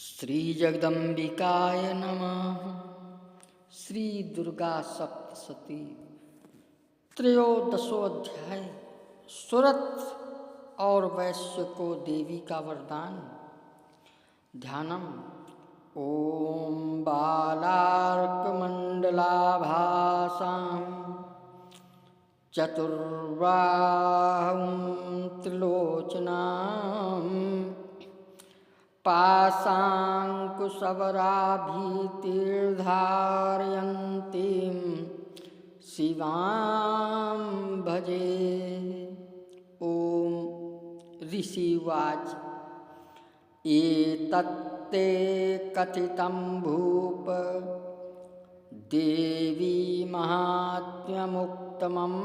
श्री जगदम्बिकाय नमः। श्री दुर्गा सप्तशती त्रयोदशो अध्याय। सुरथ और वैश्य को देवी का वरदान। ध्यानम। ओम बालार्कमंडलाभासां चतुर्बाहुं त्रिलोचनां पाशाङ्कुशबराभीतिर्धारयन्तीं शिवां भजे। ओम ऋषिवाच। एतत्ते कथितं भूप देवी महात्म्यमुत्तमम्।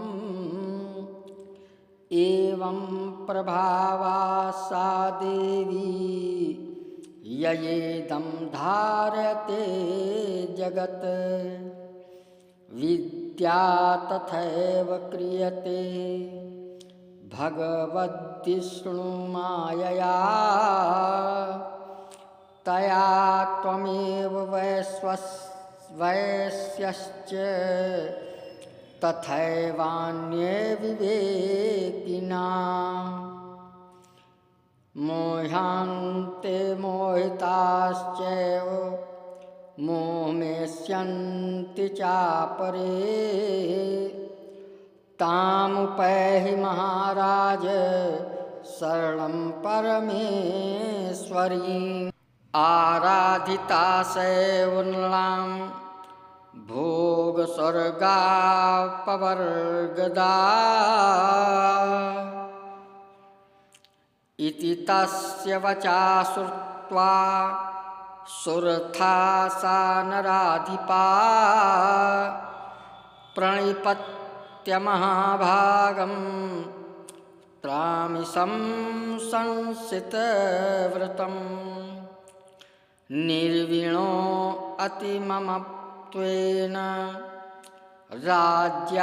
एवं प्रभावा सा देवी ययेदं धारयते जगत्। विद्या तथैव क्रियते भगवद्विष्णुमायया। तया त्वमेव वैश्यश्च तथैवान्ये विवेकिना। मोहान्ते मोहिताश्चैव मोहमेष्यन्ति चापरे। तामुपैहि महाराज शरणं परमेश्वरीम्। आराधिता सैवनलां भोगस्वर्गापवर्गदा। इति तस्य वचा श्रुत्वा सुरथा सा नराधिपा। प्रणिपत्य महाभागं त्रामिशं संसितव्रतं। निर्वीणो अतिममत्वेन राज्यापहरणेन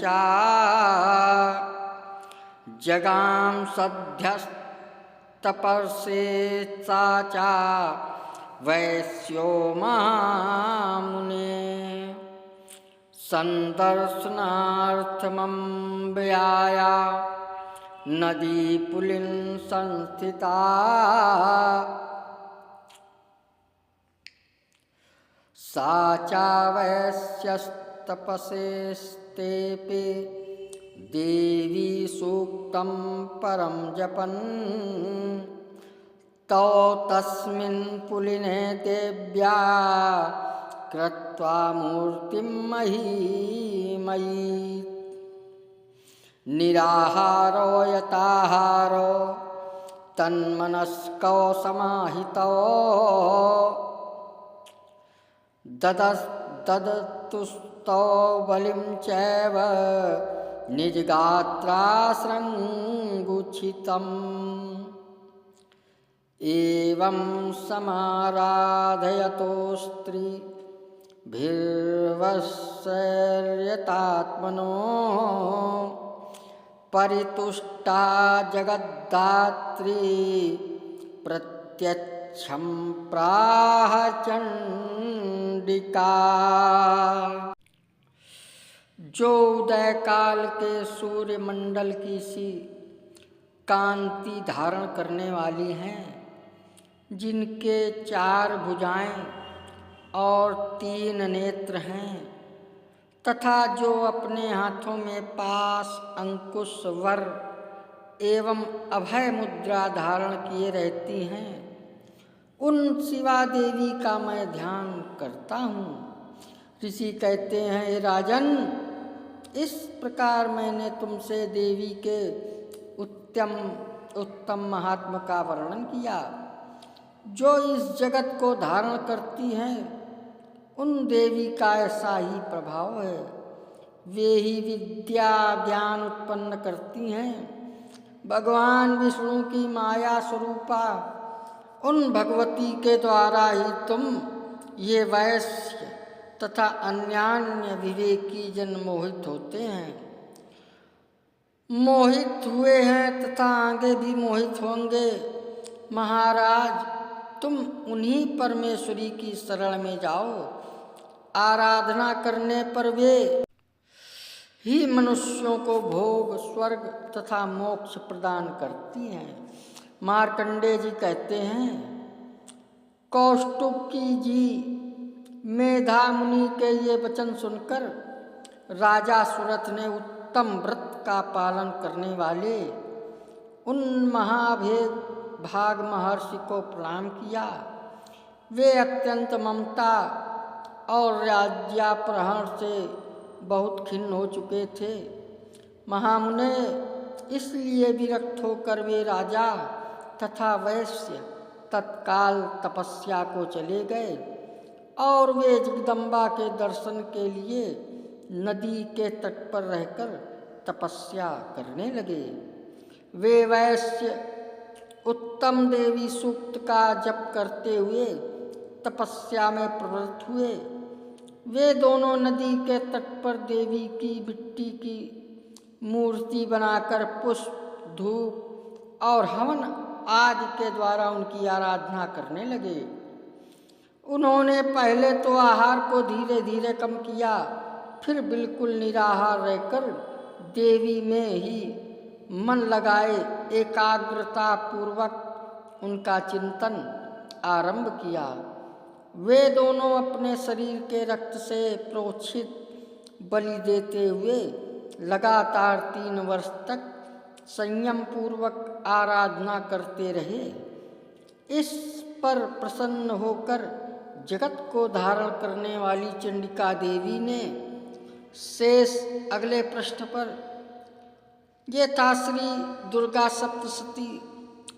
च। जगाम सध्यस्तपर्शे सा च वैश्यो महामुने। सन्दर्शनार्थमम्बयाया नदीपुलिं संस्थिता। सा च वैश्यस्तपसेस्तेऽपि देवी सूक्तं परं जपन्। तौ तस्मिन् पुलिने देव्या कृत्वा मूर्तिं महीमयी। निराहारो यताहारो तन्मनस्को समाहितो। ददतुस्तौ बलिं चैव निजगात्रासृङ्गुच्छितम्। एवं समाराधयतो स्त्रीभिर्वश्यर्यतात्मनो। परितुष्टा जगद्धात्री प्रत्यक्षं प्राह चण्डिका। जो उदय काल के सूर्य मंडल की सी कांति धारण करने वाली हैं, जिनके 4 भुजाएं और 3 नेत्र हैं, तथा जो अपने हाथों में पाश, अंकुश, वर एवं अभय मुद्रा धारण किए रहती हैं, उन शिवा देवी का मैं ध्यान करता हूँ। ऋषि कहते हैं, हे राजन, इस प्रकार मैंने तुमसे देवी के उत्तम महात्म का वर्णन किया। जो इस जगत को धारण करती हैं, उन देवी का ऐसा ही प्रभाव है। वे ही विद्या ज्ञान उत्पन्न करती हैं। भगवान विष्णु की माया स्वरूपा उन भगवती के द्वारा ही तुम ये वैश्य तथा अन्यान्य विवेकी जन मोहित होते हैं। मोहित हुए हैं तथा आगे भी मोहित होंगे। महाराज, तुम उन्हीं परमेश्वरी की शरण में जाओ। आराधना करने पर वे ही मनुष्यों को भोग, स्वर्ग तथा मोक्ष प्रदान करती हैं। मार्कंडेय जी कहते हैं, कौष्टुकी जी मेधा मुनि के ये वचन सुनकर राजा सुरथ ने उत्तम व्रत का पालन करने वाले उन महाभाग महर्षि को प्रणाम किया। वे अत्यंत ममता और राज्यापहरण से बहुत खिन्न हो चुके थे। महामुने, इसलिए विरक्त होकर वे राजा तथा वैश्य तत्काल तपस्या को चले गए और वे जगदम्बा के दर्शन के लिए नदी के तट पर रहकर तपस्या करने लगे। वे वैश्य उत्तम देवी सूक्त का जप करते हुए तपस्या में प्रवृत्त हुए। वे दोनों नदी के तट पर देवी की मिट्टी की मूर्ति बनाकर पुष्प, धूप और हवन आदि के द्वारा उनकी आराधना करने लगे। उन्होंने पहले तो आहार को धीरे धीरे कम किया, फिर बिल्कुल निराहार रहकर देवी में ही मन लगाए एकाग्रता पूर्वक उनका चिंतन आरंभ किया। वे दोनों अपने शरीर के रक्त से प्रोक्षित बलि देते हुए लगातार 3 वर्ष तक संयम पूर्वक आराधना करते रहे। इस पर प्रसन्न होकर जगत को धारण करने वाली चंडिका देवी ने शेष अगले पृष्ठ पर, ये था श्री दुर्गा सप्तशती।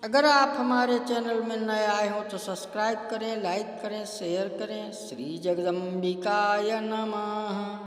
अगर आप हमारे चैनल में नए आए हो तो सब्सक्राइब करें, लाइक करें, शेयर करें। श्री जगदम्बिकाय नमः।